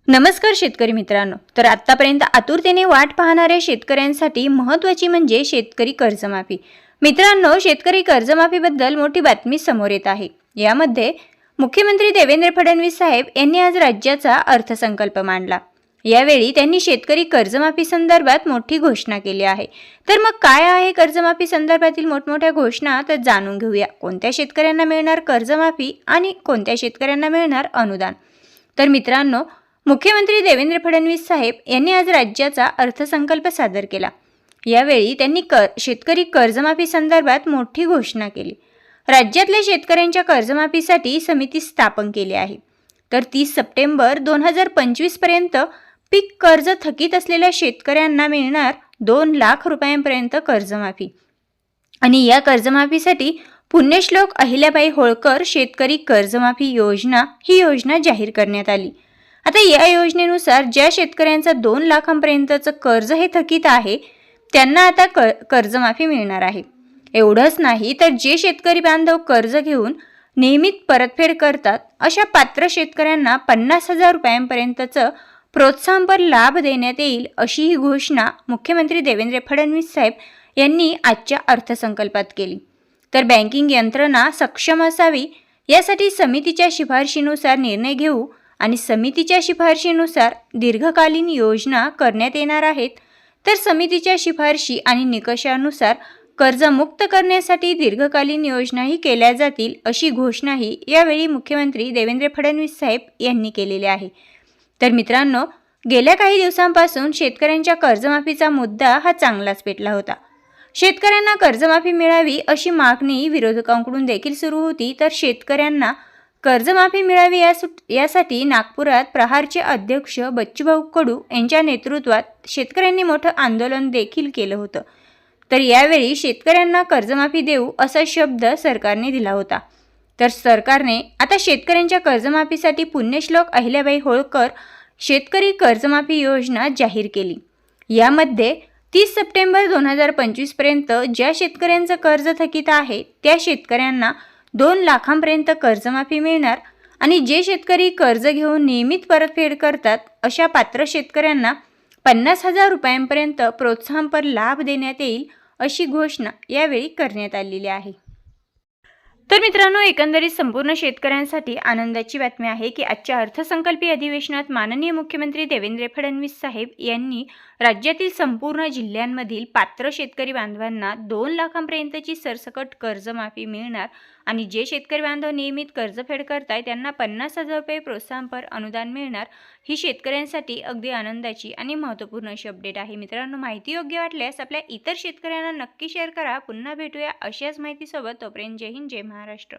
नमस्कार शेतकरी मित्रांनो. तर आतापर्यंत आतुरतेने वाट पाहणाऱ्या शेतकऱ्यांसाठी महत्त्वाची म्हणजे शेतकरी कर्जमाफी. मित्रांनो, शेतकरी कर्जमाफीबद्दल मोठी बातमी समोर येत आहे. यामध्ये मुख्यमंत्री देवेंद्र फडणवीस साहेब यांनी आज राज्याचा अर्थसंकल्प मांडला. यावेळी त्यांनी शेतकरी कर्जमाफी संदर्भात मोठी घोषणा केली आहे. तर मग काय आहे कर्जमाफी संदर्भातील मोठमोठ्या घोषणा, तर जाणून घेऊया. कोणत्या शेतकऱ्यांना मिळणार कर्जमाफी आणि कोणत्या शेतकऱ्यांना मिळणार अनुदान. तर मित्रांनो, मुख्यमंत्री देवेंद्र फडणवीस साहेब यांनी आज राज्याचा अर्थसंकल्प सादर केला. यावेळी त्यांनी शेतकरी कर्जमाफी संदर्भात मोठी घोषणा केली. राज्यातल्या शेतकऱ्यांच्या कर्जमाफीसाठी समिती स्थापन केली आहे. तर 30 सप्टेंबर 2025 पर्यंत पीक कर्ज थकीत असलेल्या शेतकऱ्यांना मिळणार 2 लाख रुपयांपर्यंत कर्जमाफी. आणि या कर्जमाफीसाठी पुण्यश्लोक अहिल्याबाई होळकर शेतकरी कर्जमाफी योजना ही योजना जाहीर करण्यात आली. आता या योजनेनुसार ज्या शेतकऱ्यांचा 2 लाखांपर्यंतचं कर्ज हे थकीत आहे त्यांना आता कर्जमाफी मिळणार आहे. एवढंच नाही, तर जे शेतकरी बांधव कर्ज घेऊन नियमित परतफेड करतात अशा पात्र शेतकऱ्यांना 50,000 रुपयांपर्यंतचं प्रोत्साहनपर लाभ देण्यात येईल, अशी ही घोषणा मुख्यमंत्री देवेंद्र फडणवीस साहेब यांनी आजच्या अर्थसंकल्पात केली. तर बँकिंग यंत्रणा सक्षम असावी यासाठी समितीच्या शिफारशीनुसार निर्णय घेऊ आणि समितीच्या शिफारशीनुसार दीर्घकालीन योजना करण्यात येणार आहेत. तर समितीच्या शिफारशी आणि निकषानुसार कर्जमुक्त करण्यासाठी दीर्घकालीन योजनाही केल्या जातील, अशी घोषणाही यावेळी मुख्यमंत्री देवेंद्र फडणवीस साहेब यांनी केलेली आहे. तर मित्रांनो, गेल्या काही दिवसांपासून शेतकऱ्यांच्या कर्जमाफीचा मुद्दा हा चांगलाच पेटला होता. शेतकऱ्यांना कर्जमाफी मिळावी अशी मागणी विरोधकांकडून देखील सुरू होती. तर शेतकऱ्यांना कर्जमाफी मिळावी यासाठी नागपुरात प्रहारचे अध्यक्ष बच्चूभाऊ कडू यांच्या नेतृत्वात शेतकऱ्यांनी मोठं आंदोलन देखील केलं होतं. तर यावेळी शेतकऱ्यांना कर्जमाफी देऊ असा शब्द सरकारने दिला होता. तर सरकारने आता शेतकऱ्यांच्या कर्जमाफीसाठी पुण्यश्लोक अहिल्याबाई होळकर शेतकरी कर्जमाफी योजना जाहीर केली. यामध्ये 30 सप्टेंबर 2025 पर्यंत ज्या शेतकऱ्यांचं कर्ज थकीत आहे त्या शेतकऱ्यांना 2 लाखांपर्यंत कर्जमाफी मिळणार आणि जे शेतकरी कर्ज घेऊन नियमित परतफेड करतात अशा पात्र शेतकऱ्यांना 50,000 रुपयांपर्यंत प्रोत्साहनपर लाभ देण्यात येईल, अशी घोषणा यावेळी करण्यात आलेली आहे. तर मित्रांनो, एकंदरीत संपूर्ण शेतकऱ्यांसाठी आनंदाची बातमी आहे की आजच्या अर्थसंकल्पीय अधिवेशनात माननीय मुख्यमंत्री देवेंद्र फडणवीस साहेब यांनी राज्यातील संपूर्ण जिल्ह्यांमधील पात्र शेतकरी बांधवांना 2 लाखांपर्यंतची सरसकट कर्जमाफी मिळणार आणि जे शेतकरी बांधव नियमित कर्जफेड करताय त्यांना 50,000 रुपये प्रोत्साहनपर अनुदान मिळणार. ही शेतकऱ्यांसाठी अगदी आनंदाची आणि महत्त्वपूर्ण अशी अपडेट आहे. मित्रांनो, माहिती योग्य वाटल्यास आपल्या इतर शेतकऱ्यांना नक्की शेअर करा. पुन्हा भेटूया अशाच माहितीसोबत. तोपर्यंत जय हिंद, जय महाराष्ट्र.